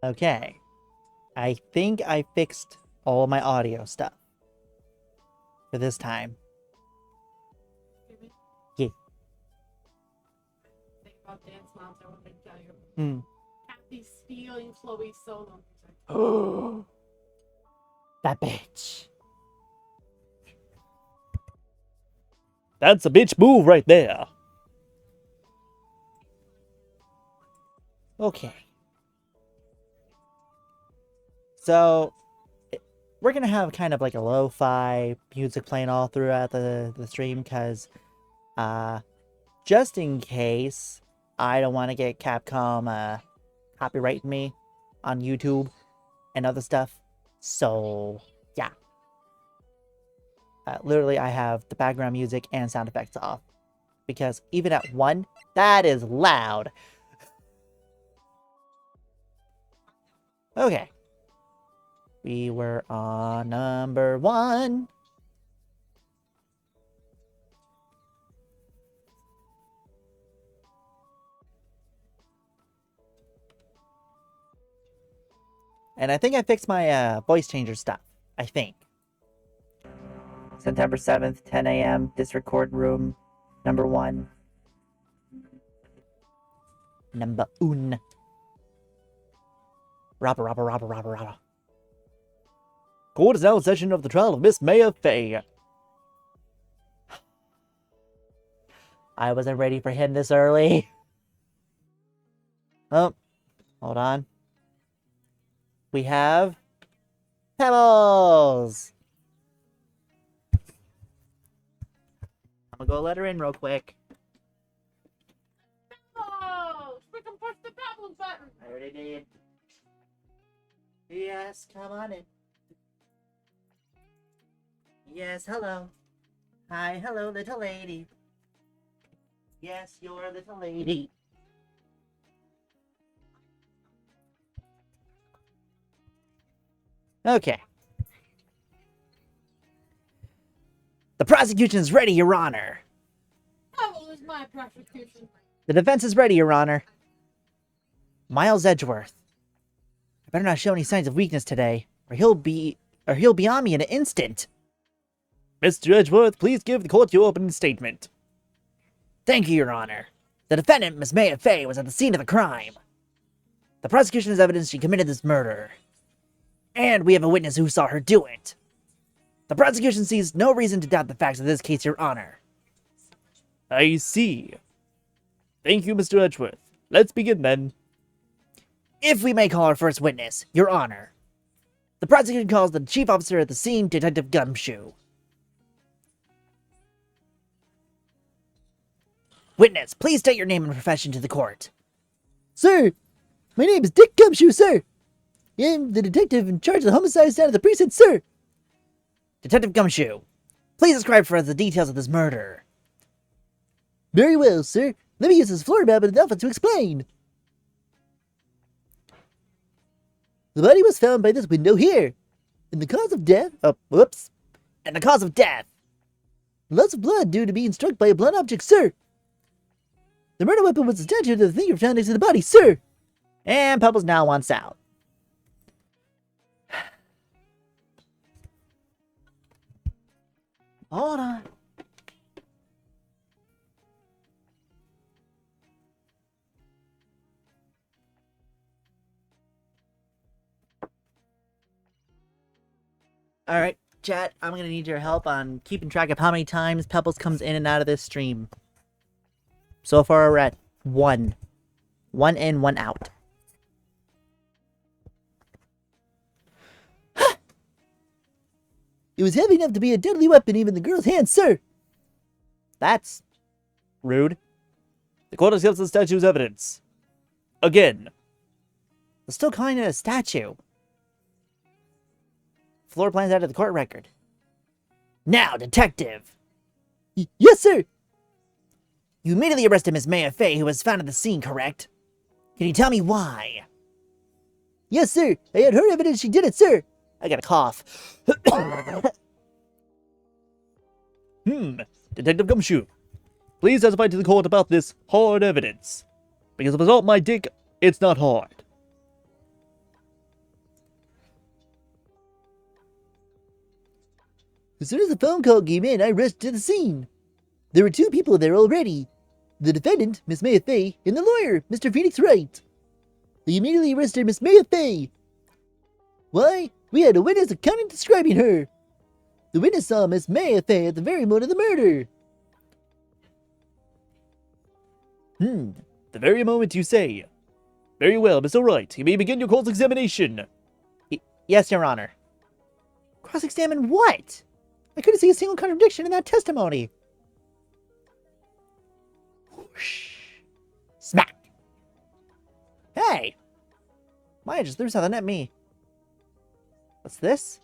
Okay. I think I fixed all my audio stuff for this time. Yeah. Think about dance moms, I want to tell you. Kathy stealing Chloe's solo music. Oh, that bitch. That's a bitch move right there. Okay. So, we're going to have kind of like a lo-fi music playing all throughout the stream because, just in case I don't want to get Capcom copyrighting me on YouTube and other stuff. So, yeah. Literally, I have the background music and sound effects off. Because even at 1, that is loud. Okay. We were on number 1. And I think I fixed my voice changer stuff. I think. September 7th, 10 a.m. Disrecord room, number 1. Number 1. Robber. Court is now in session of the trial of Miss Maya Fey. I wasn't ready for him this early. Oh, hold on. We have Pebbles. I'm gonna go let her in real quick. Oh, freaking push the Pebbles button. I already did. Yes, come on in. Yes, hello. Hi, hello, little lady. Yes, you're a little lady. Okay. The prosecution is ready, Your Honor. How is my prosecution? The defense is ready, Your Honor. Miles Edgeworth. I better not show any signs of weakness today, or he'll be on me in an instant. Mr. Edgeworth, please give the court your opening statement. Thank you, Your Honor. The defendant, Miss Maya Fey, was at the scene of the crime. The prosecution has evidence she committed this murder. And we have a witness who saw her do it. The prosecution sees no reason to doubt the facts of this case, Your Honor. I see. Thank you, Mr. Edgeworth. Let's begin then. If we may call our first witness, Your Honor. The prosecution calls the chief officer at the scene, Detective Gumshoe. Witness, please state your name and profession to the court. Sir, my name is Dick Gumshoe, sir. I am the detective in charge of the homicide down at the precinct, sir. Detective Gumshoe, please describe for us the details of this murder. Very well, sir. Let me use this floor map and alpha to explain. The body was found by this window here. And the cause of death... Oh, whoops. And the cause of death. Lots of blood due to being struck by a blunt object, sir. The murder weapon was attached to the finger found next to the body, sir. And Pebbles now wants out. Hold on. Alright, chat, I'm gonna need your help on keeping track of how many times Pebbles comes in and out of this stream. So far, we're at 1. 1 in, 1 out. It was heavy enough to be a deadly weapon even in the girl's hands, sir. That's rude. The court accepts the statue's evidence. Again. They're still calling it a statue. Floor plans out of the court record. Now, detective. Yes, sir. You immediately arrested Miss Maya Fey, who was found at the scene, correct? Can you tell me why? Yes, sir. I had her evidence she did it, sir. I got a cough. Detective Gumshoe, please testify to the court about this hard evidence. Because if it's not my dick, it's not hard. As soon as the phone call came in, I rushed to the scene. There were 2 people there already. The defendant, Miss Maya Fey, and the lawyer, Mr. Phoenix Wright. They immediately arrested Miss Maya Fey. Why? We had a witness account describing her. The witness saw Miss Maya Fey at the very moment of the murder. The very moment you say. Very well, Mr. Wright. You may begin your cross-examination. Yes, Your Honor. Cross-examine what? I couldn't see a single contradiction in that testimony. Whoosh. Smack. Hey! Maya just threw something at me. What's this?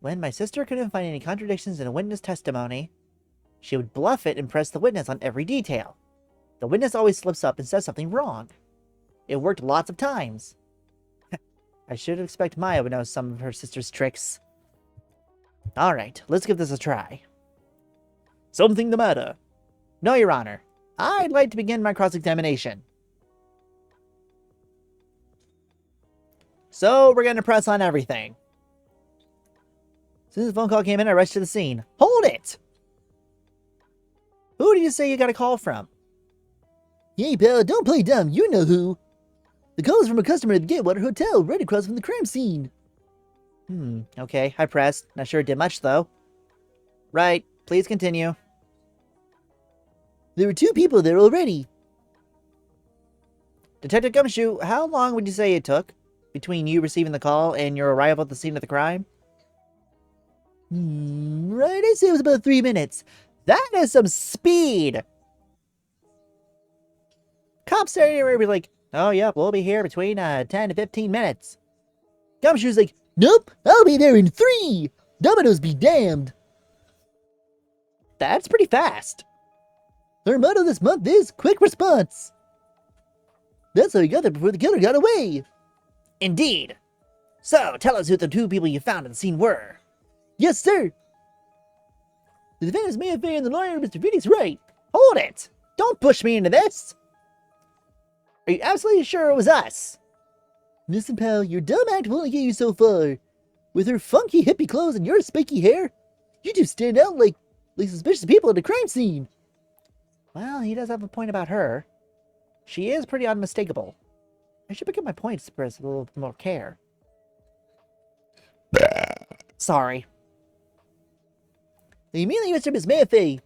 When my sister couldn't find any contradictions in a witness testimony, she would bluff it and press the witness on every detail. The witness always slips up and says something wrong. It worked lots of times. I should expect Maya would know some of her sister's tricks. Alright, let's give this a try. Something the matter? No, Your Honor. I'd like to begin my cross-examination. So, we're going to press on everything. As soon as the phone call came in, I rushed to the scene. Hold it! Who do you say you got a call from? Hey, pal, don't play dumb. You know who. The call is from a customer at the Gatewater Hotel, right across from the crime scene. Okay, I pressed. Not sure it did much, though. Right, please continue. There were 2 people there already. Detective Gumshoe, how long would you say it took between you receiving the call and your arrival at the scene of the crime? Right, I'd say it was about 3 minutes. That is some speed! Cops are like, oh, yeah, we'll be here between 10 to 15 minutes. Gumshoe's like, nope, I'll be there in 3! Dominoes be damned! That's pretty fast. Our motto this month is quick response. That's how we got there before the killer got away. Indeed. So, tell us who the 2 people you found at the scene were. Yes, sir. The defendants Maya Fey and the lawyer, Mr. Phoenix Wright. Hold it! Don't push me into this! Are you absolutely sure it was us? Listen, pal, your dumb act will only get you so far. With her funky hippie clothes and your spiky hair, you 2 stand out like suspicious people at a crime scene. Well, he does have a point about her. She is pretty unmistakable. I should pick up my points to express a little more care. Sorry. They immediately arrested Miss Maya Fey.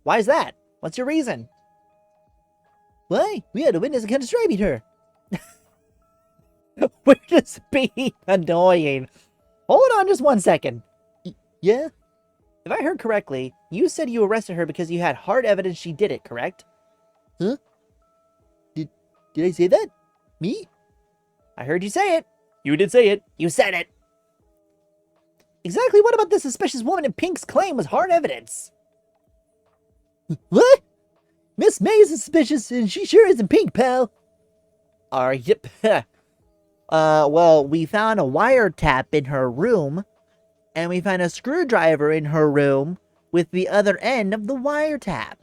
Why is that? What's your reason? Why? We had a witness account describing her. We're just being annoying. Hold on just 1 second. Yeah? If I heard correctly, you said you arrested her because you had hard evidence she did it, correct? Huh? Did I say that? Me? I heard you say it. You did say it. You said it. Exactly what about this suspicious woman in pink's claim was hard evidence? What? Miss May is suspicious and she sure isn't pink, pal. Yep. Well, we found a wiretap in her room, and we found a screwdriver in her room with the other end of the wiretap.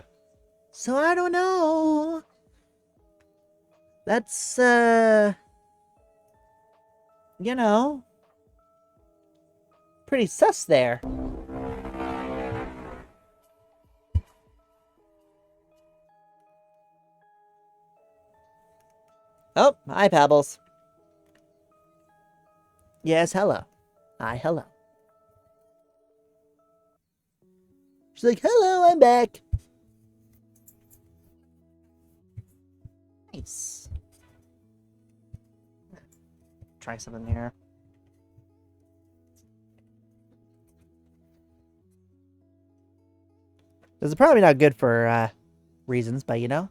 So I don't know. That's, you know, pretty sus there. Oh, hi, Pebbles. Yes, hello. Hi, hello. She's like, hello, I'm back. Nice. Try something here. This is probably not good for reasons, but you know.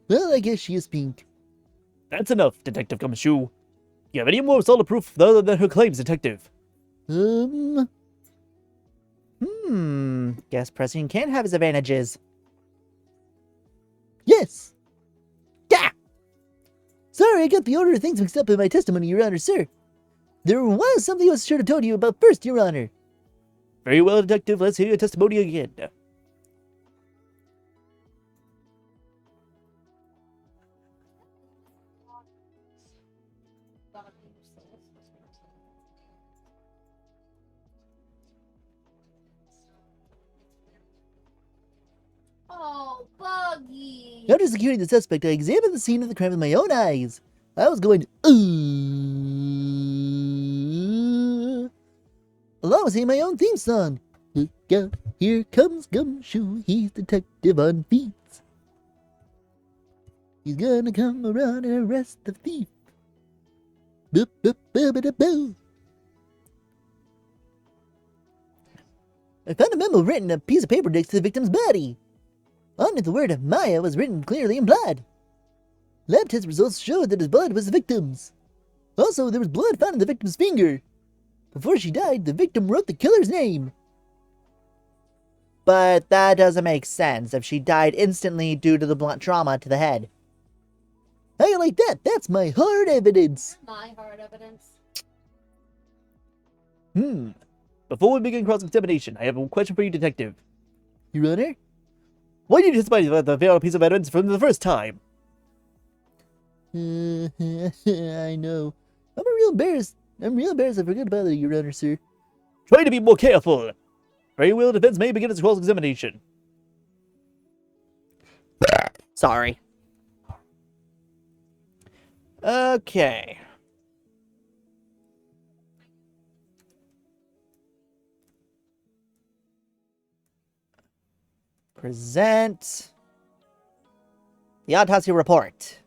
Well, I guess she is pink. That's enough, Detective Gumshoe. You have any more solid proof other than her claims, Detective? Guess pressing can have its advantages. Yes. Yeah. Sorry, I got the order of things mixed up in my testimony, Your Honor, sir. There was something I was sure to told you about first, Your Honor. Very well, Detective. Let's hear your testimony again. so buggy. After securing the suspect, I examined the scene of the crime with my own eyes. I was going, along with singing my own theme song. Look out, here comes Gumshoe, he's detective on feet. He's gonna come around and arrest the thief. Boop, boop, boop, boop, boop. I found a memo written on a piece of paper next to the victim's body. On it, the word Maya was written clearly in blood. Lab test results showed that his blood was the victim's. Also, there was blood found in the victim's finger. Before she died, the victim wrote the killer's name. But that doesn't make sense if she died instantly due to the blunt trauma to the head. How you like that? That's my hard evidence. My hard evidence. Before we begin cross-examination, I have a question for you, Detective. Your Honor? Why did you testify about the failed piece of evidence from the first time? I know. I'm real embarrassed I forgot about it, Your Honor, sir. Try to be more careful. Very well, defense may begin its cross-examination. Sorry. Okay. Present the autopsy report.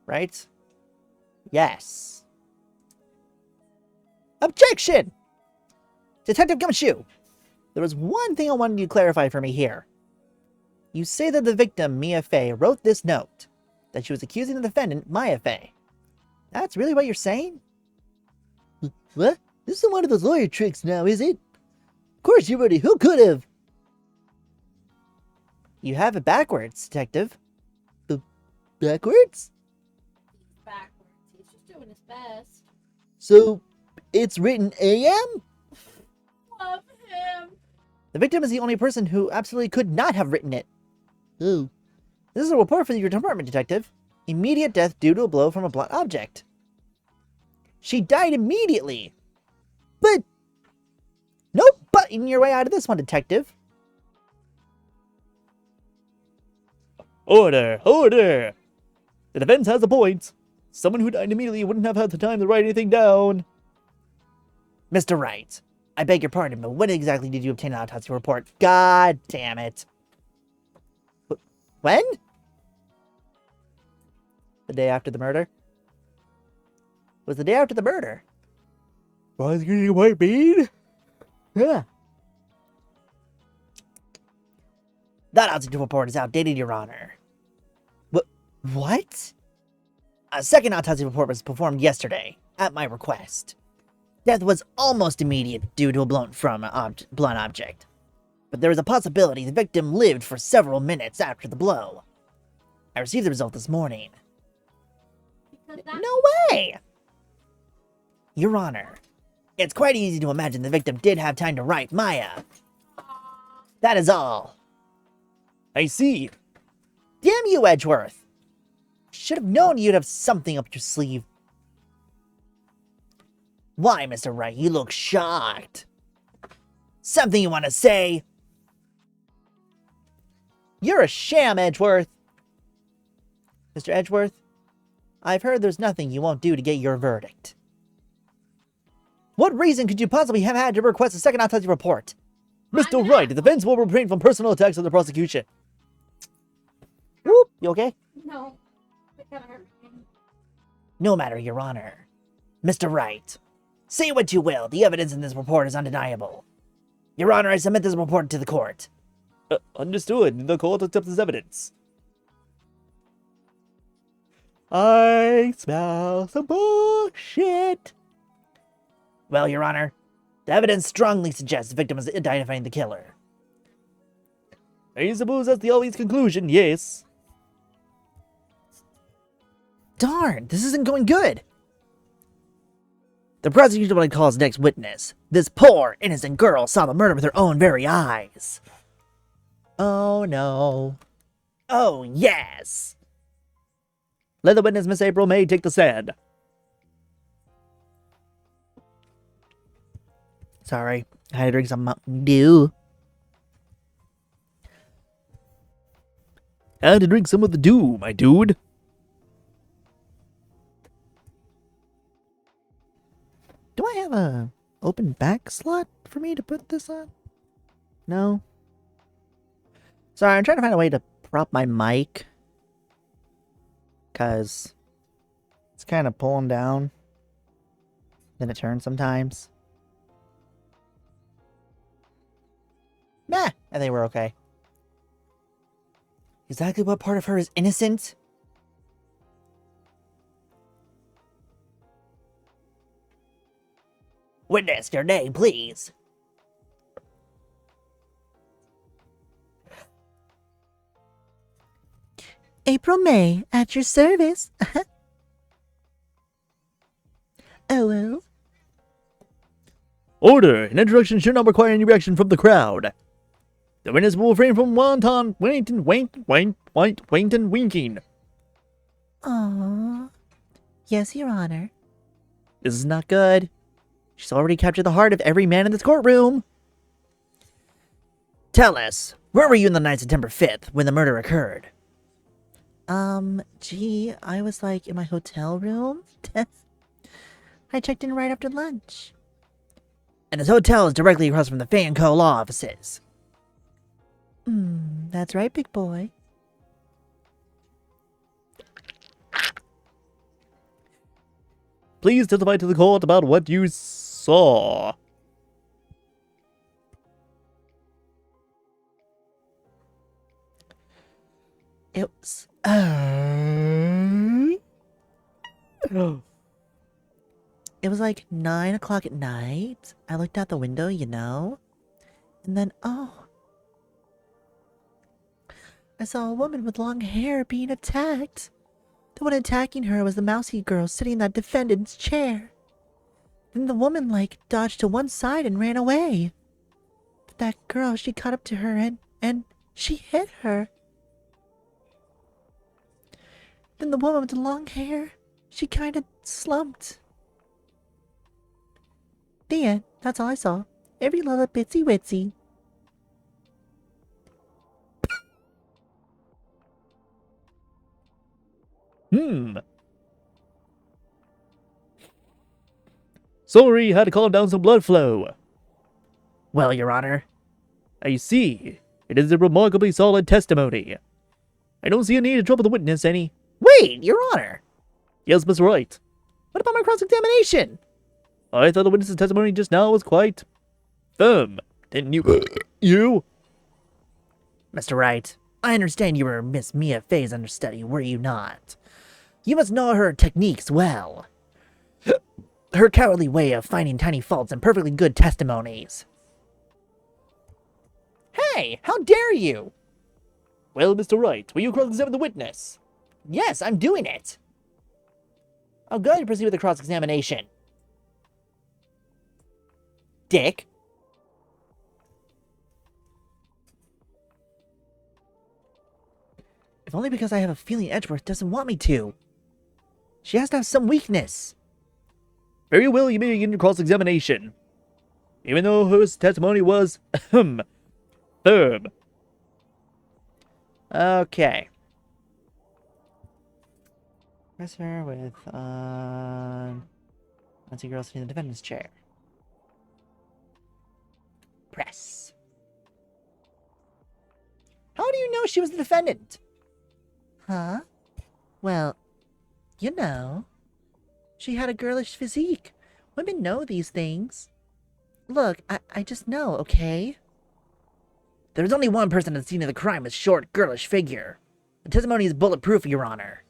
Right? Yes. Objection! Detective Gumshoe, there was one thing I wanted you to clarify for me here. You say that the victim, Mia Fey, wrote this note, that she was accusing the defendant, Maya Fey. That's really what you're saying? What? This isn't one of those lawyer tricks now, is it? Of course you wrote it. Who could have? You have it backwards, Detective. Backwards? Backwards. He's just doing his best. So, it's written AM? Love him. The victim is the only person who absolutely could not have written it. Oh. This is a report for your department, Detective. Immediate death due to a blow from a blunt object. She died immediately. But... no butting your way out of this one, Detective. Order! Order! The defense has a point. Someone who died immediately wouldn't have had the time to write anything down. Mr. Wright, I beg your pardon, but when exactly did you obtain an autopsy report? God damn it. When? The day after the murder? It was the day after the murder. What's getting white bean? Yeah. That autopsy report is outdated, Your Honor. What? A second autopsy report was performed yesterday, at my request. Death was almost immediate due to a blown from blunt object. But there was a possibility the victim lived for several minutes after the blow. I received the result this morning. Because that No way! Your Honor, it's quite easy to imagine the victim did have time to write Maya. That is all. I see. Damn you, Edgeworth! Should have known you'd have something up your sleeve. Why, Mr. Wright, you look shocked. Something you want to say? You're a sham, Edgeworth. Mr. Edgeworth, I've heard there's nothing you won't do to get your verdict. What reason could you possibly have had to request a second autopsy report? Mr. Wright, the defense will refrain from personal attacks on the prosecution. Whoop, you okay? no. It kinda hurt me. No matter, Your Honor. Mr. Wright, say what you will, the evidence in this report is undeniable. Your Honor, I submit this report to the court. Understood. The court accepts this evidence. I smell some bullshit. Well, Your Honor, the evidence strongly suggests the victim is identifying the killer. I suppose that's the obvious conclusion, yes. Darn, this isn't going good. The prosecutor will call his next witness. This poor, innocent girl saw the murder with her own very eyes. Oh no. Oh yes. Let the witness, Miss April May, take the stand. Sorry, I had to drink some Mountain Dew. Had to drink some of the dew, my dude. Do I have a open back slot for me to put this on? No. Sorry, I'm trying to find a way to prop my mic. Because it's kind of pulling down. Then it turns sometimes. Meh, I think we're okay. Exactly what part of her is innocent? Witness, your name, please. April May, at your service. Hello? Order! An introduction should not require any reaction from the crowd. The witness will refrain from wanton, winking. Aww. Yes, Your Honor. This is not good. She's already captured the heart of every man in this courtroom. Tell us, where were you on the night of September 5th when the murder occurred? Gee, I was like in my hotel room. I checked in right after lunch. And this hotel is directly across from the Fan Co. law offices. That's right, big boy. Please testify to the court about what you saw. It was... It was like 9 o'clock at night. I looked out the window, you know. And then, I saw a woman with long hair being attacked. The one attacking her was the mousy girl sitting in that defendant's chair. Then the woman, dodged to one side and ran away. But that girl, she caught up to her and she hit her. Then the woman with the long hair, she kind of slumped. The end. That's all I saw. Every little bitsy witsy. Sorry, had to calm down some blood flow. Well, Your Honor. I see. It is a remarkably solid testimony. I don't see a need to trouble the witness any. Wait, Your Honor. Yes, Mr. Wright. What about my cross-examination? I thought the witness's testimony just now was quite firm. Didn't you? You? Mr. Wright, I understand you were Miss Mia Fey's understudy, were you not? You must know her techniques well. Her cowardly way of finding tiny faults in perfectly good testimonies. Hey, how dare you? Well, Mr. Wright, will you cross-examine the witness? Yes, I'm doing it. I'll go ahead and proceed with the cross-examination. Dick. If only because I have a feeling Edgeworth doesn't want me to. She has to have some weakness. Very well, you may begin your cross-examination. Even though her testimony was, firm. Okay. Press her with, Nancy girl sitting in the defendant's chair. Press. How do you know she was the defendant? Huh? Well, you know. She had a girlish physique. Women know these things. Look, I just know, okay? There's only one person at the scene of the crime with short, girlish figure. The testimony is bulletproof, Your Honor.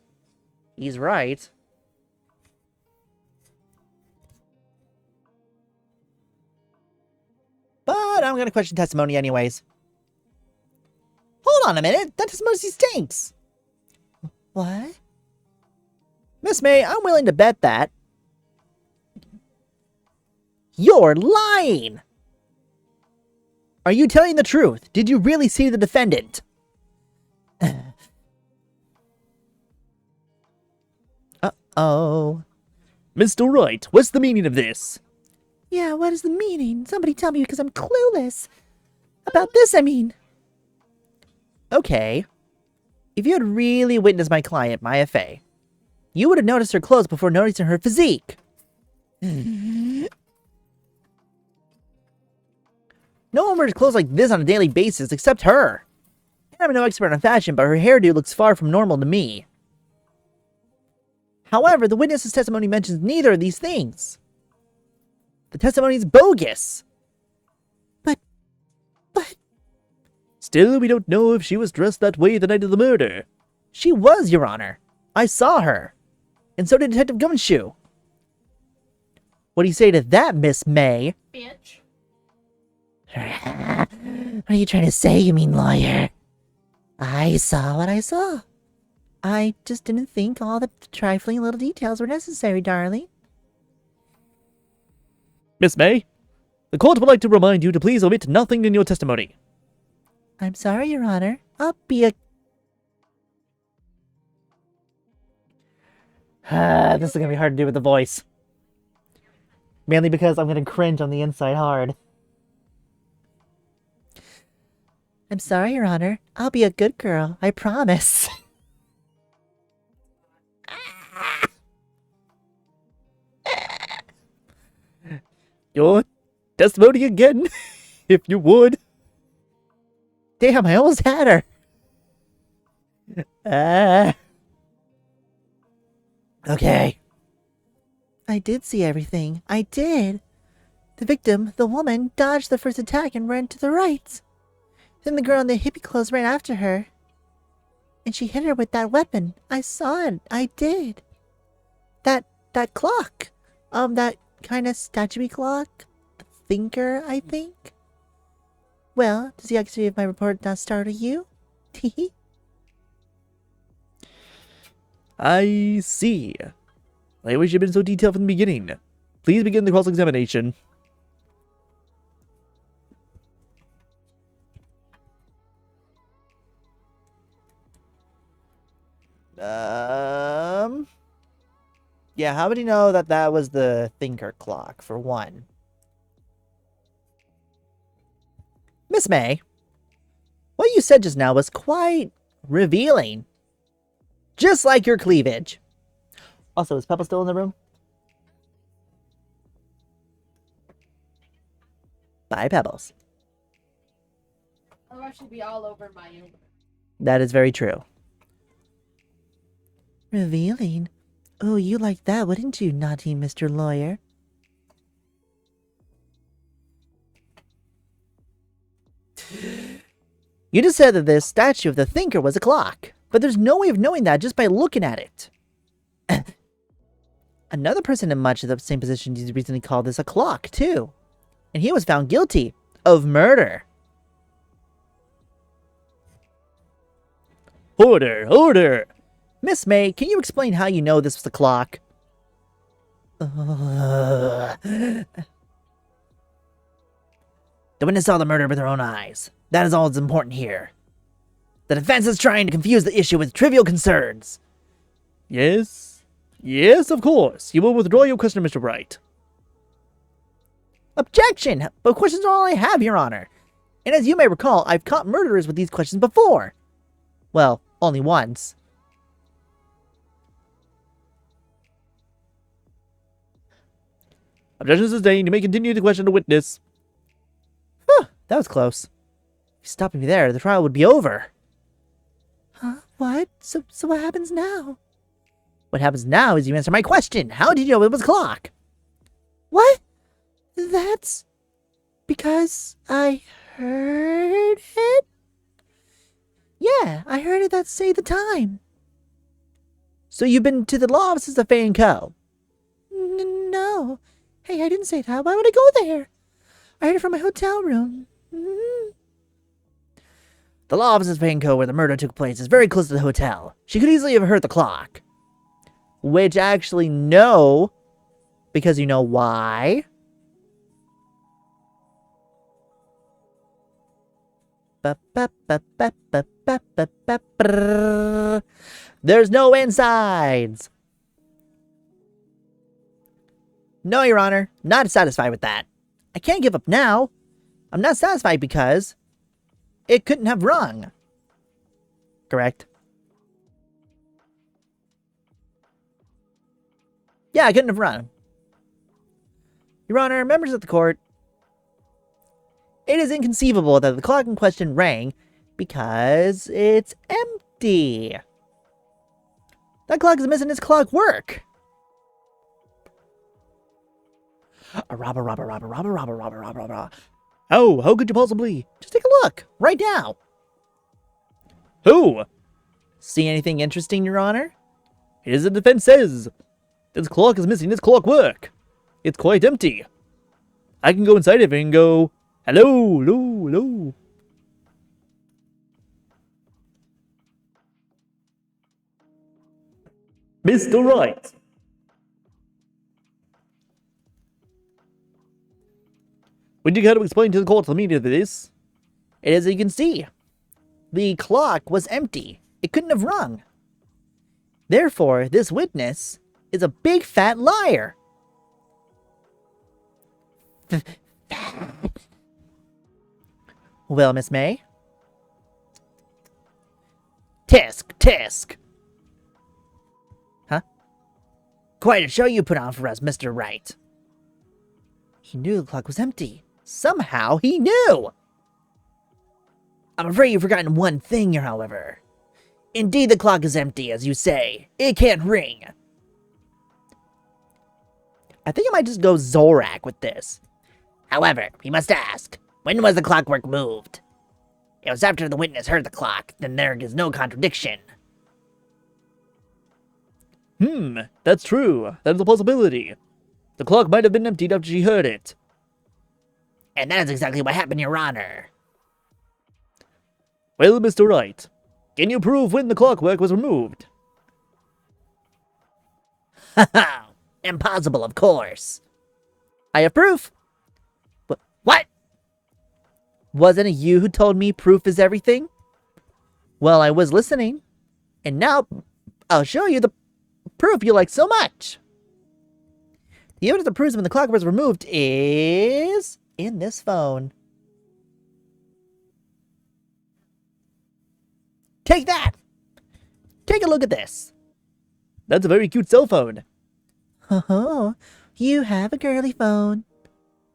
He's right. But I'm gonna question testimony anyways. Hold on a minute, that testimony stinks! What? Miss May, I'm willing to bet that you're lying! Are you telling the truth? Did you really see the defendant? Uh-oh. Mr. Wright, what's the meaning of this? Yeah, what is the meaning? Somebody tell me because I'm clueless. About this, I mean. Okay. If you had really witnessed my client, Maya Fey, you would have noticed her clothes before noticing her physique. No one wears clothes like this on a daily basis except her. I'm no expert on fashion, but her hairdo looks far from normal to me. However, the witness's testimony mentions neither of these things. The testimony is bogus. But... Still, we don't know if she was dressed that way the night of the murder. She was, Your Honor. I saw her. And so did Detective Gumshoe. What do you say to that, Miss May? Bitch. What are you trying to say, you mean lawyer? I saw what I saw. I just didn't think all the trifling little details were necessary, darling. Miss May, the court would like to remind you to please omit nothing in your testimony. I'm sorry, Your Honor. I'll be a... this is gonna be hard to do with the voice. Mainly because I'm gonna cringe on the inside hard. I'm sorry, Your Honor. I'll be a good girl. I promise. Your testimony again, if you would. Damn, I almost had her. Okay. I did see everything. I did. The victim, the woman, dodged the first attack and ran to the right. Then the girl in the hippie clothes ran after her. And she hit her with that weapon. I saw it. I did. That clock. That kind of statuey clock. The thinker, I think. Well, does the accuracy of my report not startle you? Teehee. I see. I wish you'd been so detailed from the beginning. Please begin the cross-examination. Yeah, how would you know that that was the thinker clock, for one? Miss May, what you said just now was quite revealing. Just like your cleavage. Also, is Peppa still in the room? Bye, Pebbles. Otherwise, she'd be all over my own. That is very true. Revealing? Oh, you like that, wouldn't you, naughty Mr. Lawyer? You just said that this statue of the thinker was a clock, but there's no way of knowing that just by looking at it. Another person in much of the same position recently called this a clock, too. And he was found guilty of murder. Order! Order! Miss May, can you explain how you know this was a clock? The witness saw the murder with her own eyes. That is all that's important here. The defense is trying to confuse the issue with trivial concerns. Yes? Yes, of course. You will withdraw your question, Mr. Wright. Objection! But questions are all I have, Your Honor. And as you may recall, I've caught murderers with these questions before. Well, only once. Objection sustained. You may continue to question the witness. That was close. If you stopped me there, the trial would be over. Huh? What? So what happens now? What happens now is you answer my question. How did you know it was a clock? What? That's because I heard it? Yeah, I heard it that say the time. So you've been to the law offices of Fay & Co.? No. Hey, I didn't say that. Why would I go there? I heard it from my hotel room. The law offices of Fay & Co. where the murder took place is very close to the hotel. She could easily have heard the clock. Which actually, no. Because you know why? There's no insides. No, Your Honor. Not satisfied with that. I can't give up now. I'm not satisfied because it couldn't have rung. Correct? Yeah, I couldn't have run. Your Honor, members of the court, it is inconceivable that the clock in question rang because it's empty. That clock is missing its clockwork. Robber. Oh, how could you possibly? Just take a look, right now. Who? See anything interesting, Your Honor? It is the defense says. This clock is missing its clockwork. It's quite empty. I can go inside of it and go, hello, hello, hello. Mr. Wright. Would you care to explain to the court the meaning of this? It is as you can see. The clock was empty. It couldn't have rung. Therefore, this witness is a big fat liar. Well, Miss May? Tisk. Huh? Quite a show you put on for us, Mr. Wright. He knew the clock was empty. Somehow he knew! I'm afraid you've forgotten one thing here, however. Indeed, the clock is empty, as you say. It can't ring. I think I might just go Zorak with this. However, we must ask, when was the clockwork moved? It was after the witness heard the clock, then there is no contradiction. That's true. That is a possibility. The clock might have been emptied after she heard it. And that is exactly what happened, Your Honor. Well, Mr. Wright, can you prove when the clockwork was removed? Haha, impossible, of course. I have proof. What? Wasn't it you who told me proof is everything? Well, I was listening. And now, I'll show you the proof you like so much. The evidence that proves when the clock was removed is in this phone. Take that! Take a look at this. That's a very cute cell phone. Oh, you have a girly phone.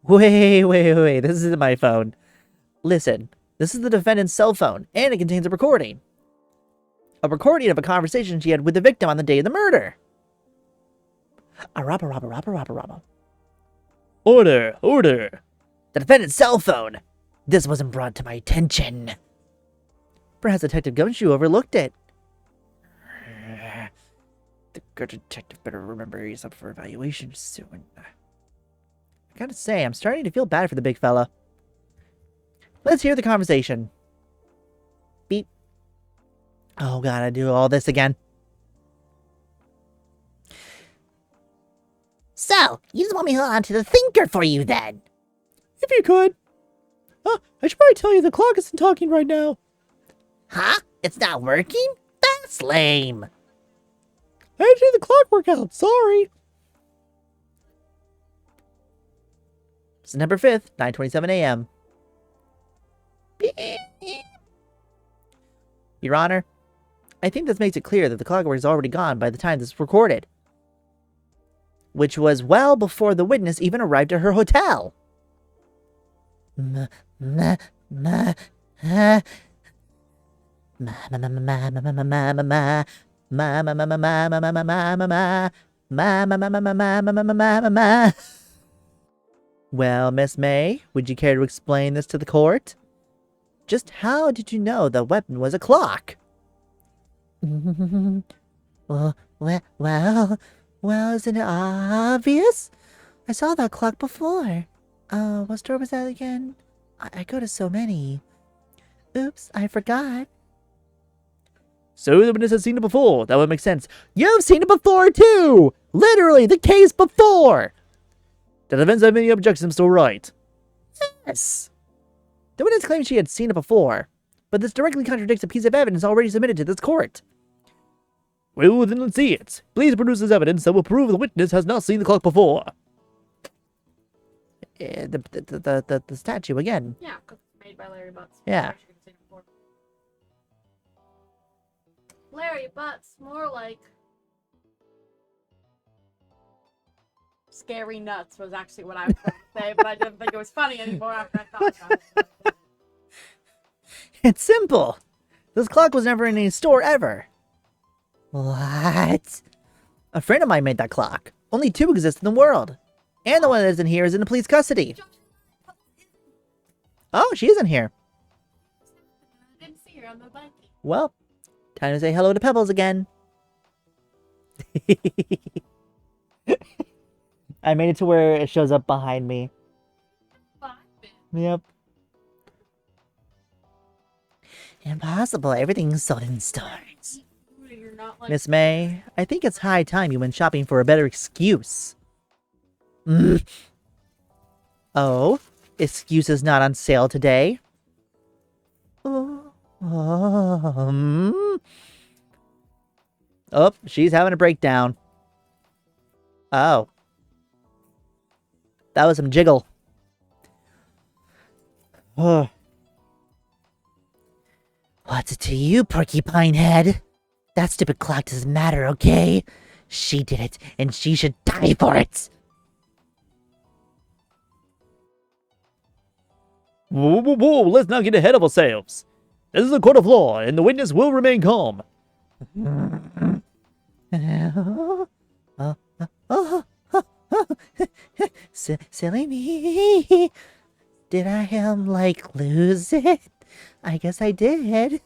Wait. This isn't my phone. Listen, this is the defendant's cell phone, and it contains a recording. A recording of a conversation she had with the victim on the day of the murder. Robber. Order. The defendant's cell phone. This wasn't brought to my attention. Perhaps Detective Gumshoe overlooked it. The good detective better remember he's up for evaluation soon. I gotta say, I'm starting to feel bad for the big fella. Let's hear the conversation. Beep. Oh god, I do all this again. So, you just want me to hold on to the thinker for you then? If you could. I should probably tell you the clock isn't talking right now. Huh? It's not working? That's lame. I had to do the clockwork out, sorry. September 5th, 9:27 a.m. Your Honor, I think this makes it clear that the clockwork is already gone by the time this is recorded. Which was well before the witness even arrived at her hotel. Well, Miss May, would you care to explain this to the court? Just how did you know the weapon was a clock? Well, isn't it obvious? I saw that clock before. What store was that again? I go to so many. Oops, I forgot. So the witness has seen it before. That would make sense. You've seen it before, too! Literally, the case before! The defense have any objections, Mr. Wright? Yes. The witness claims she had seen it before, but this directly contradicts a piece of evidence already submitted to this court. Well, then let's see it. Please produce this evidence that will prove the witness has not seen the clock before. The statue again. Yeah, because it's made by Larry Butts. Yeah. I should have seen it before. Larry Butts, more like scary nuts was actually what I was going to say, but I didn't think it was funny anymore after I thought about it. It's simple. This clock was never in any store ever. What? A friend of mine made that clock. Only 2 exist in the world. And the one that isn't here is in the police custody. Oh, she isn't here. I didn't see her on the bike. Well, time to say hello to Pebbles again. I made it to where it shows up behind me. Yep. Impossible. Everything's sold in stores. You're not like Miss May, I think it's high time you went shopping for a better excuse. Oh, excuse is not on sale today. Oh, she's having a breakdown. Oh. That was some jiggle. What's it to you, Porcupine Head? That stupid clock doesn't matter, okay? She did it, and she should die for it. Whoa, whoa, whoa, let's not get ahead of ourselves. This is a court of law, and the witness will remain calm. Silly me. Did I, like, lose it? I guess I did.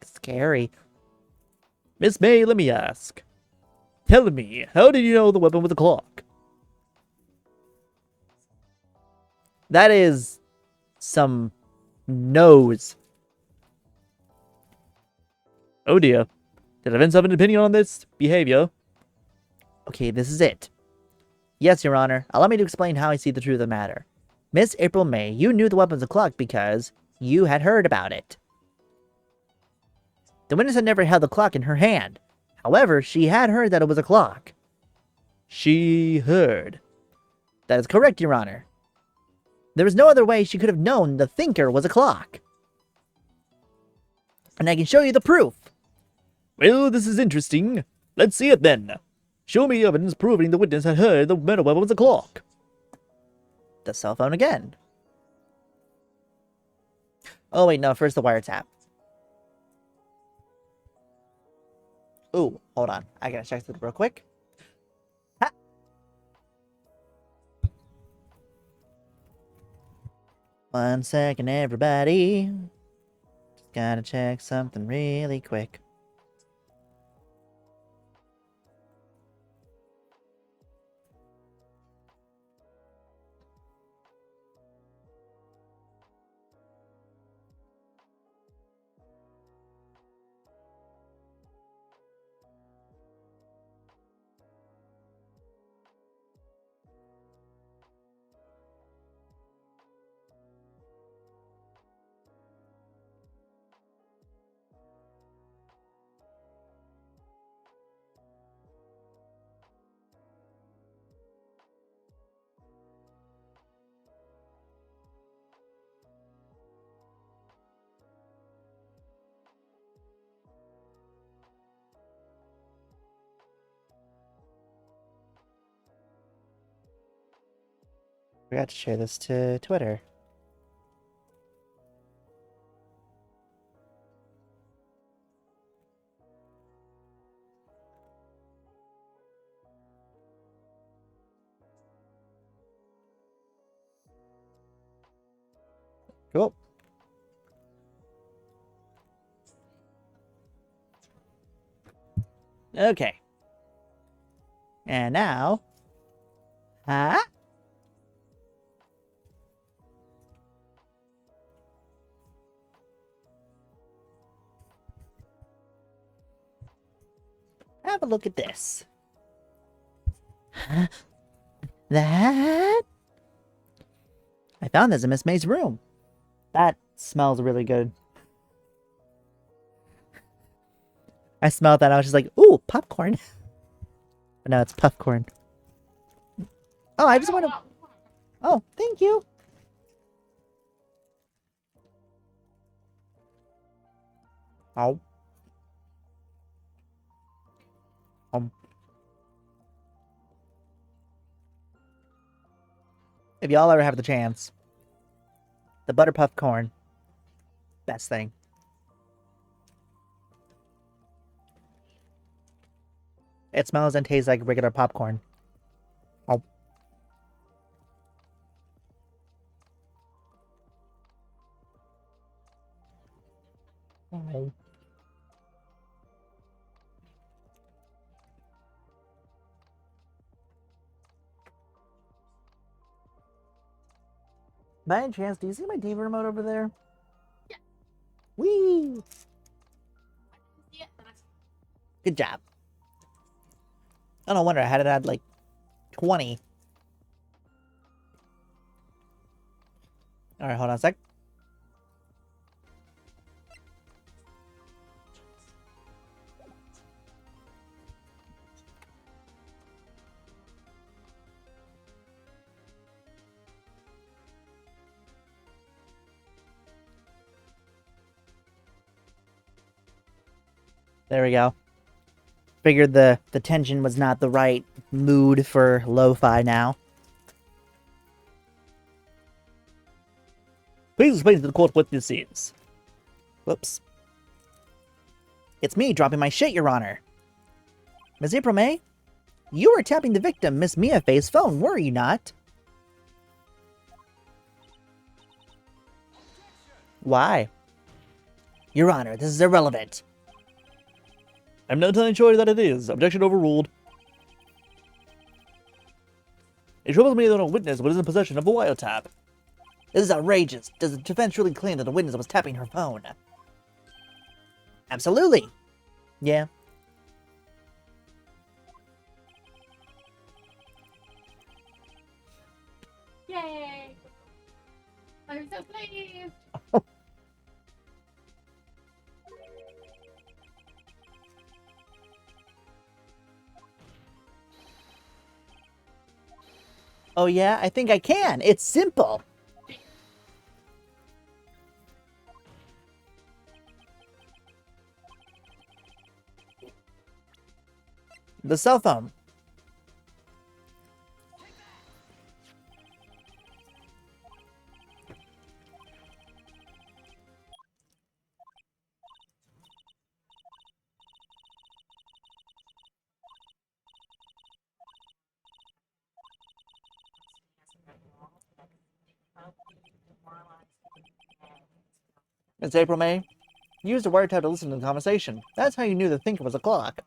Scary. Miss May, let me ask. Tell me, how did you know the weapon was a clock? That is some nose. Oh dear. Did events have an opinion on this behavior? Okay, this is it. Yes, Your Honor. Allow me to explain how I see the truth of the matter. Miss April May, you knew the weapon's a clock because you had heard about it. The witness had never held the clock in her hand. However, she had heard that it was a clock. She heard. That is correct, Your Honor. There was no other way she could have known the thinker was a clock. And I can show you the proof. Well, this is interesting. Let's see it then. Show me evidence proving the witness had heard the metal weapon was a clock. The cell phone again. Oh, wait, no, first the wiretap. Ooh, hold on. I gotta check this real quick. Ha! One second, everybody. Just gotta check something really quick. Forgot to share this to Twitter. Cool. Okay. And now... Huh? Have a look at this. Huh? That? I found this in Miss May's room. That smells really good. I smelled that. I was just like, ooh, popcorn. But no, it's puffcorn. Oh, I just want to... Oh, thank you. Oh. If y'all ever have the chance, the butter puff corn, best thing. It smells and tastes like regular popcorn. Oh. Oh. By any chance, do you see my TV remote over there? Yeah. Whee! Yeah, then I Good job. I don't wonder, I had it at like 20. Alright, hold on a sec. There we go. Figured the tension was not the right mood for lo-fi now. Please explain to the court what this is. Whoops. It's me dropping my shit, Your Honor. Miss April May? You were tapping the victim, Miss Mia Faye's phone, were you not? Why? Your Honor, this is irrelevant. I'm not entirely sure that it is. Objection overruled. It troubles me that a witness was in possession of a wiretap. This is outrageous. Does the defense really claim that the witness was tapping her phone? Absolutely. Yeah. Yay! I'm so pleased! Oh yeah, I think I can. It's simple. The cell phone. Miss April May, you used a wiretap to listen to the conversation. That's how you knew the thinker was a clock.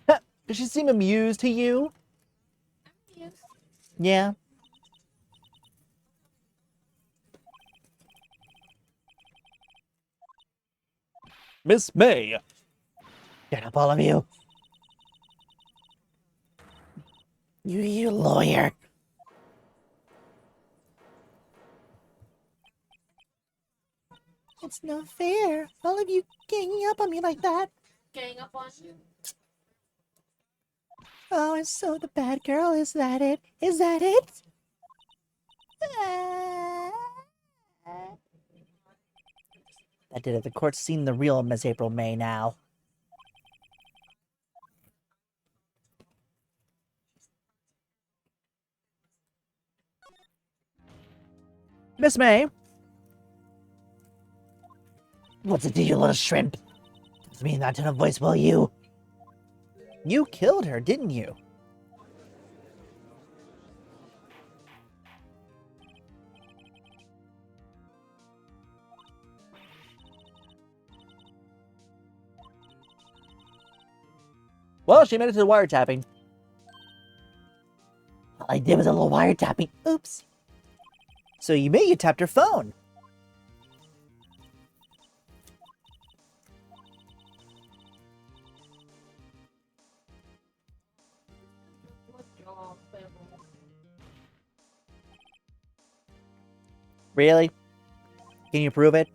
Does she seem amused to you? Yes. Yeah. Miss May! Shut up, all of you. You lawyer. It's not fair. All of you ganging up on me like that. Gang up on you. Oh, and so the bad girl, is that it? Is that it? That did it. The court's seen the real Miss April May now. Miss May? What's it to you, little shrimp? Doesn't mean that in a voice, will you? You killed her, didn't you? Well, she made it to the wiretapping. All I did was a little wiretapping. Oops. So you tapped her phone. Good job, Bill. Really? Can you prove it?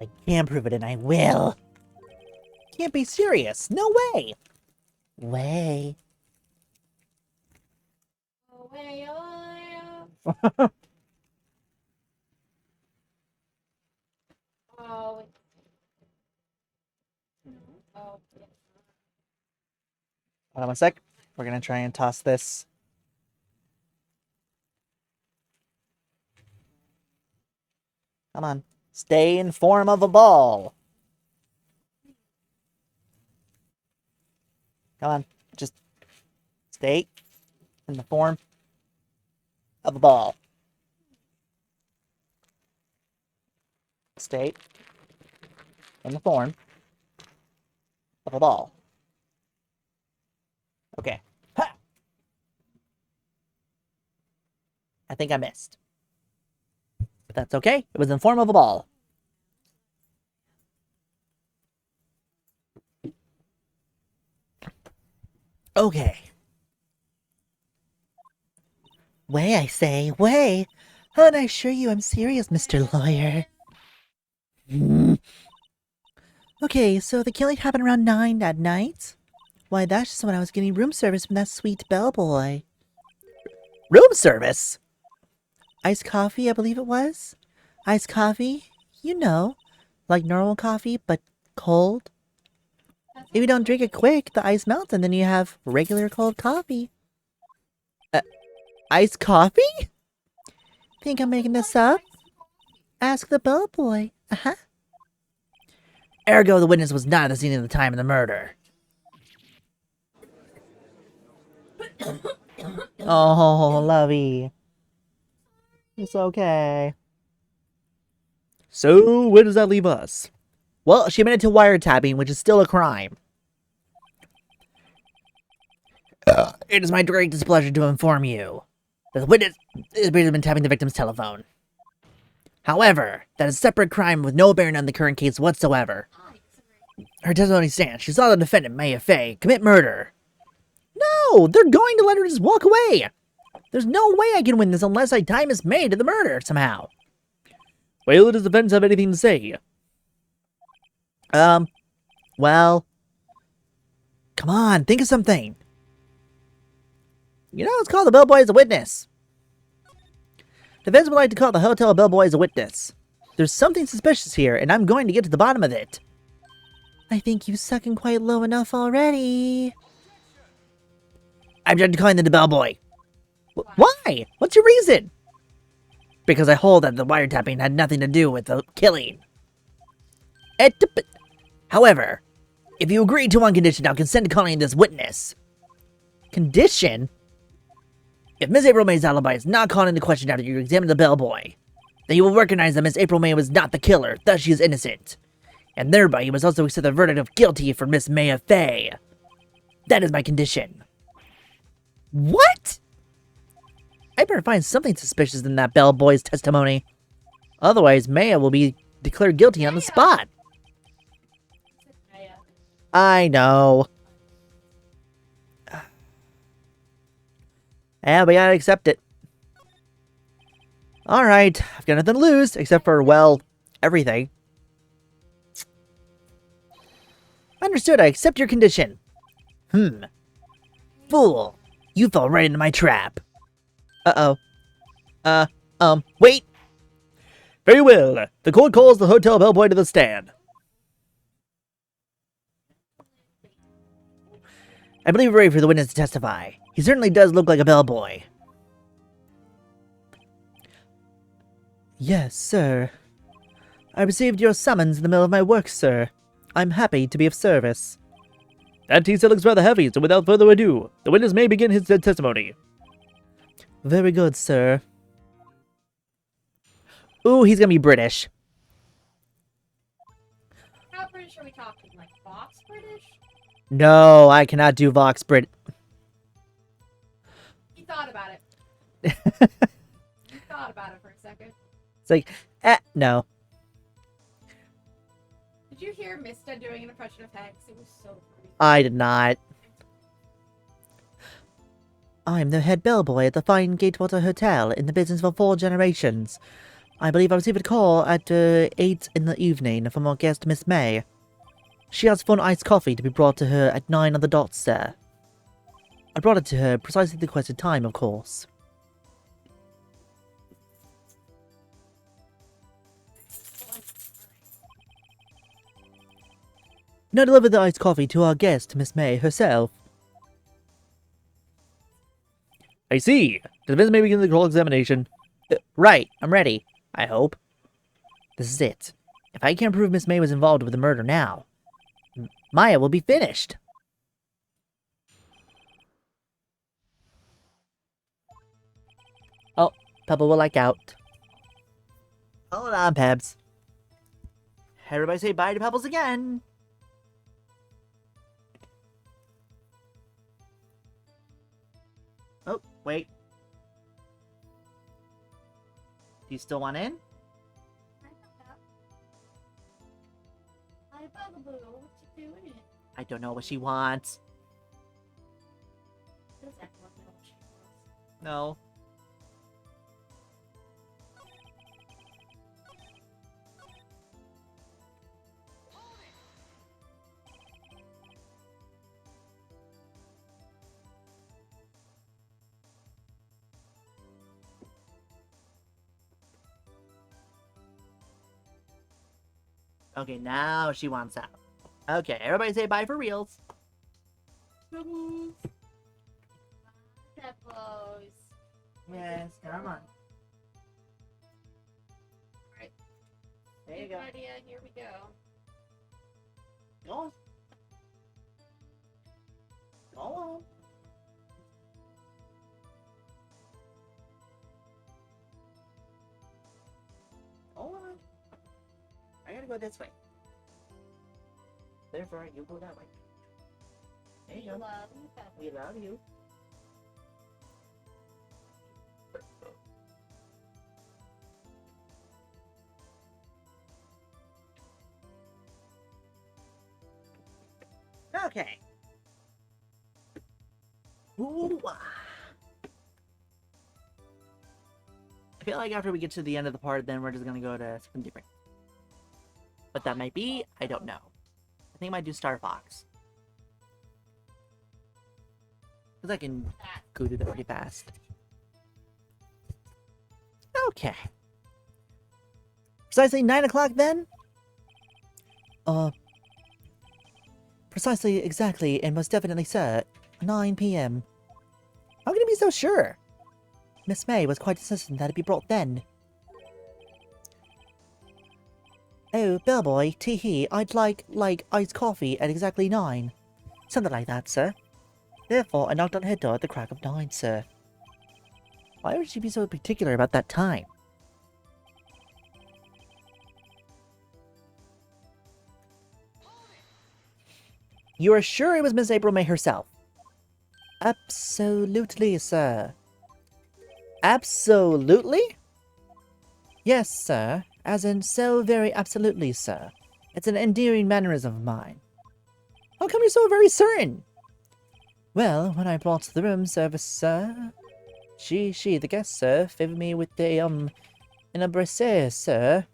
But I can prove it, and I will. Can't be serious. No way. Way. Away, away. Oh, wait. Oh, yeah. Hold on one sec. We're gonna try and toss this. Come on. Stay in form of a ball. Come on. Just stay in the form of a ball. Stay in the form of a ball. Okay. Ha! I think I missed. But that's okay. It was in the form of a ball. Okay. Way, I say, way. Oh, and I assure you I'm serious, Mr. Lawyer. Okay, so the killing happened around 9 at night? Why, that's just when I was getting room service from that sweet bellboy. Room service? Iced coffee, I believe it was? Iced coffee? You know, like normal coffee, but cold. If you don't drink it quick, the ice melts and then you have regular cold coffee. Iced coffee? Think I'm making this up? Ask the bellboy. Uh-huh. Ergo, the witness was not at the scene at the time of the murder. Oh, lovey. It's okay. So, where does that leave us? Well, she admitted to wiretapping, which is still a crime. It is my great displeasure to inform you that the witness has been tapping the victim's telephone. However, that is a separate crime with no bearing on the current case whatsoever. Her testimony stands. She saw the defendant, Maya Fey, commit murder. No, they're going to let her just walk away. There's no way I can win this unless I tie Miss May to the murder somehow. Well, does the defense have anything to say? Well, come on, think of something. You know, let's call the bellboy as a witness. Defense would like to call the hotel bellboy as a witness. There's something suspicious here, and I'm going to get to the bottom of it. I think you've sucking quite low enough already. I object to calling the bellboy. Why? What's your reason? Because I hold that the wiretapping had nothing to do with the killing. However, if you agree to one condition, I'll consent to calling this witness. Condition? If Miss April May's alibi is not called into question after you examine the bellboy, then you will recognize that Miss April May was not the killer, thus she is innocent. And thereby you must also accept the verdict of guilty for Miss Maya Fey. That is my condition. What? I better find something suspicious in that bellboy's testimony. Otherwise, Maya will be declared guilty on the spot. I know. Yeah, we gotta accept it. Alright, I've got nothing to lose, except for, well, everything. Understood, I accept your condition. Fool, you fell right into my trap. Uh-oh. Wait! Very well. The court calls the hotel bellboy to the stand. I believe we're ready for the witness to testify. He certainly does look like a bellboy. Yes, sir. I received your summons in the middle of my work, sir. I'm happy to be of service. That tea set looks rather heavy, so without further ado, the witness may begin his testimony. Very good, sir. Ooh, he's gonna be British. How British are we talking? Like Fox British? No, I cannot do Vox Brit. He thought about it. He thought about it for a second. It's like, no. Did you hear Mista doing an impression of Hex? It was so funny. I did not. I'm the head bellboy at the fine Gatewater Hotel in the business for 4 generations. I believe I received a call at 8 in the evening from our guest, Miss May. She asked for an iced coffee to be brought to her at 9 on the dot, sir. I brought it to her precisely the requested time, of course. Now deliver the iced coffee to our guest, Miss May, herself. I see. The defense may begin the call examination. Right, I'm ready. I hope. This is it. If I can't prove Miss May was involved with the murder now, Maya will be finished. Oh, Pebble will like out. Hold on, Pebs. Everybody say bye to Pebbles again. Oh, wait. Do you still want in? Hi, Bugaboo. What you doing? I don't know what she wants. Does everyone know what she wants? No. Okay, now she wants out. Okay, everybody say bye for reals. Bubbles. Pebbles. Yes, come on. Alright. There you go. Claudia, here we go. Go on. Go on. Go on. I gotta go this way. Therefore, you go that way. There you go. Love you, Pebbles. We love you. Okay. Ooh. I feel like after we get to the end of the part, then we're just gonna go to something different. What that might be, I don't know. I think I might do Star Fox. Because I can go through that pretty fast. Okay. Precisely 9 o'clock then? Precisely, exactly, and most definitely, sir. 9 p.m. How can you be so sure? Miss May was quite insistent that it be brought then. Oh, bellboy, tee-hee, I'd like iced coffee at exactly 9. Something like that, sir. Therefore, I knocked on her door at the crack of 9, sir. Why would she be so particular about that time? You are sure it was Miss April May herself? Absolutely, sir. Absolutely? Yes, sir. As in, so very absolutely, sir. It's an endearing mannerism of mine. How come you're so very certain? Well, when I brought to the room service, sir, she, the guest, sir, favored me with an embrasseur, sir.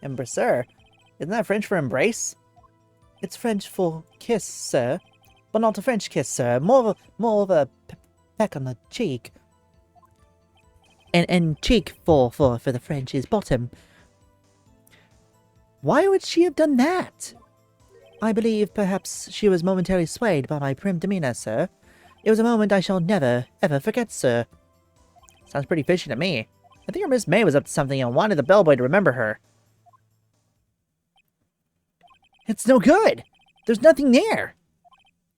Embrasseur? Isn't that French for embrace? It's French for kiss, sir. But not a French kiss, sir. More of a peck on the cheek. And cheek for the French is bottom. Why would she have done that? I believe perhaps she was momentarily swayed by my prim demeanor, sir. It was a moment I shall never, ever forget, sir. Sounds pretty fishy to me. I think our Miss May was up to something and wanted the bellboy to remember her. It's no good! There's nothing there!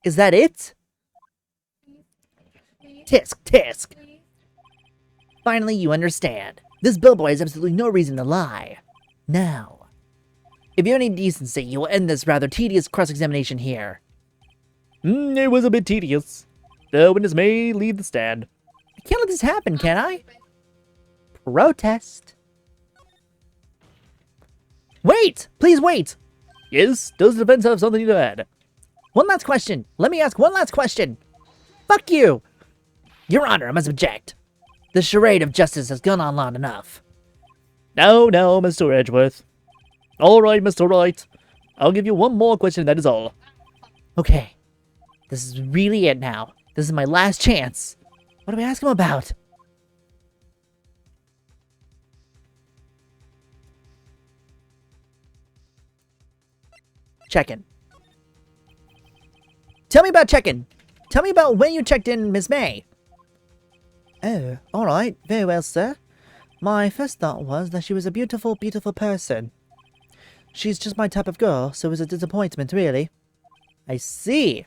Is that it? Tisk, tisk! Finally, you understand. This bellboy has absolutely no reason to lie. Now, if you have any decency, you will end this rather tedious cross-examination here. It was a bit tedious. The witness may leave the stand. I can't let this happen, can I? Protest. Wait! Please wait! Yes, does the defense have something to add? One last question. Let me ask one last question. Fuck you! Your Honor, I must object. The charade of justice has gone on long enough. No, no, Mr. Edgeworth. All right, Mr. Wright. I'll give you one more question, that is all. Okay. This is really it now. This is my last chance. What do I ask him about? Check-in. Tell me about check-in. Tell me about when you checked in Miss May. Oh, alright. Very well, sir. My first thought was that she was a beautiful, beautiful person. She's just my type of girl, so it was a disappointment, really. I see.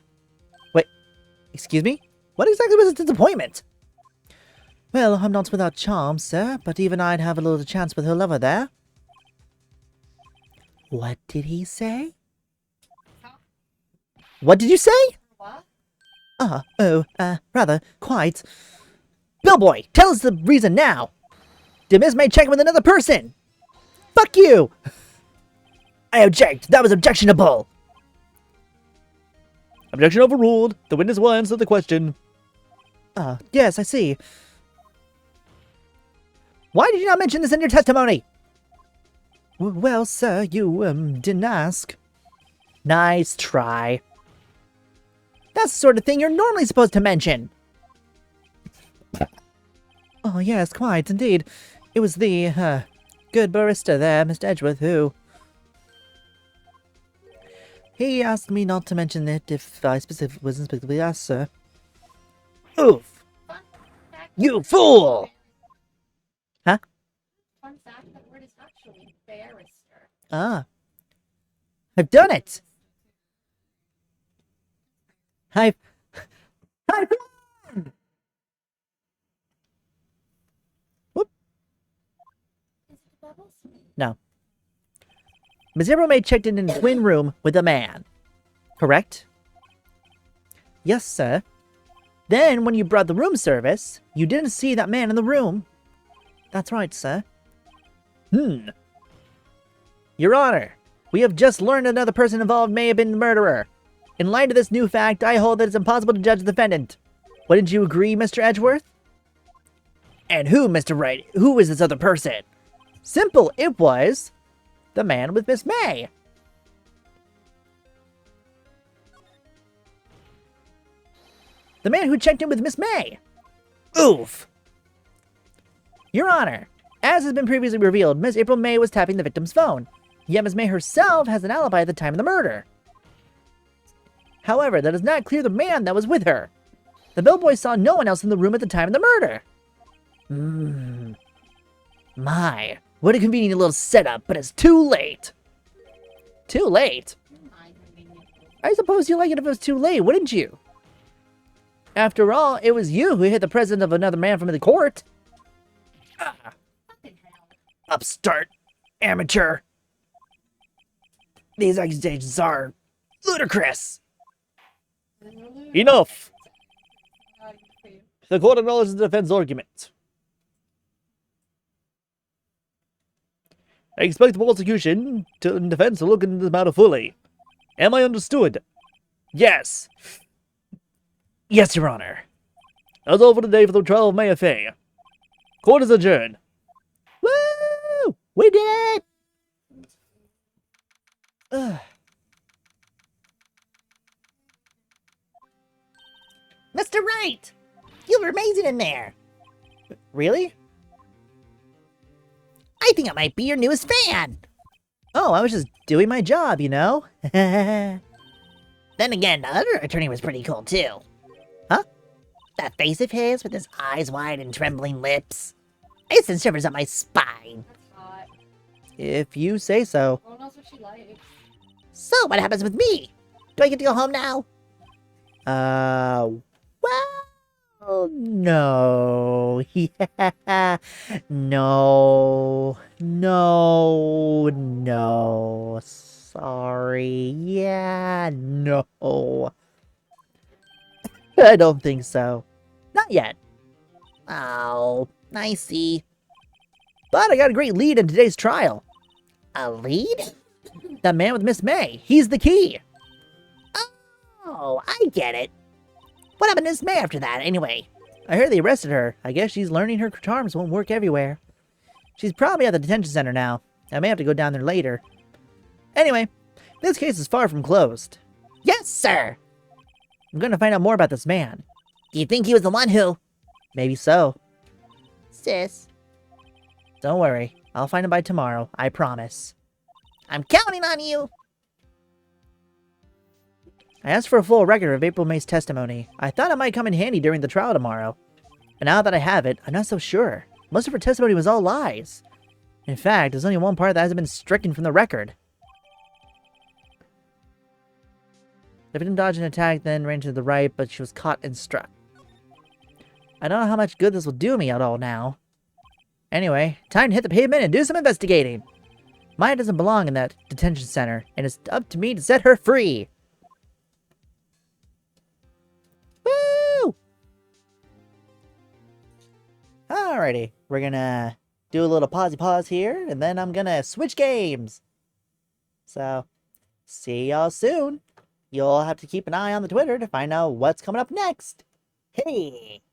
Wait, excuse me? What exactly was a disappointment? Well, I'm not without charm, sir, but even I'd have a little chance with her lover there. What did he say? What did you say? What? Rather, quite. Bellboy, tell us the reason now. Did Miss May check with another person? Fuck you! I object. That was objectionable. Objection overruled. The witness will answer the question. Yes, I see. Why did you not mention this in your testimony? Well, sir, you, didn't ask. Nice try. That's the sort of thing you're normally supposed to mention. Oh, yes, quite, indeed. It was the, good barista there, Mr. Edgeworth, who... He asked me not to mention it if I wasn't specifically asked, sir. Oof! Fun fact, You fool! Huh? fun fact, that word is actually barrister. Ah. I've done it! I've won! Whoop. Is it bubbles? No. Ms. May checked in a twin room with a man. Correct? Yes, sir. Then, when you brought the room service, you didn't see that man in the room. That's right, sir. Your Honor, we have just learned another person involved may have been the murderer. In light of this new fact, I hold that it's impossible to judge the defendant. Wouldn't you agree, Mr. Edgeworth? And who, Mr. Wright? Who is this other person? Simple, it was the man with Miss May. The man who checked in with Miss May. Oof. Your Honor, as has been previously revealed, Miss April May was tapping the victim's phone. Yet Miss May herself has an alibi at the time of the murder. However, that does not clear the man that was with her. The bellboy saw no one else in the room at the time of the murder. My, what a convenient little setup, but it's too late. Too late? I suppose you'd like it if it was too late, wouldn't you? After all, it was you who hit the president of another man from the court. Fucking hell. Upstart. Amateur. These accusations are ludicrous. Enough! Uh, you- The court acknowledges the defense argument. I expect the prosecution and defense to look into this matter fully. Am I understood? Yes. Yes, Your Honor. That's all for today for the trial of May affair. Court is adjourned. Woo! We did it! Ugh. Mr. Wright! You were amazing in there! Really? I think I might be your newest fan! Oh, I was just doing my job, you know? Then again, the other attorney was pretty cool, too. Huh? That face of his with his eyes wide and trembling lips. It sends shivers up my spine. That's hot. If you say so. No one knows what she likes. So, what happens with me? Do I get to go home now? Well, no. Yeah. No. No. Sorry. Yeah, no. I don't think so. Not yet. Oh, I see. But I got a great lead in today's trial. A lead? That man with Miss May. He's the key. Oh, I get it. What happened to Miss May after that, anyway? I heard they arrested her. I guess she's learning her charms won't work everywhere. She's probably at the detention center now. I may have to go down there later. Anyway, this case is far from closed. Yes, sir! I'm gonna find out more about this man. Do you think he was the one who... Maybe so. Sis. Don't worry. I'll find him by tomorrow. I promise. I'm counting on you! I asked for a full record of April May's testimony. I thought it might come in handy during the trial tomorrow. But now that I have it, I'm not so sure. Most of her testimony was all lies. In fact, there's only one part that hasn't been stricken from the record. The victim dodged an attack, then ran to the right, but she was caught and struck. I don't know how much good this will do me at all now. Anyway, time to hit the pavement and do some investigating. Maya doesn't belong in that detention center, and it's up to me to set her free. Woo! Alrighty, we're gonna do a little pause here, and then I'm gonna switch games. So, see y'all soon. You'll have to keep an eye on the Twitter to find out what's coming up next. Hey!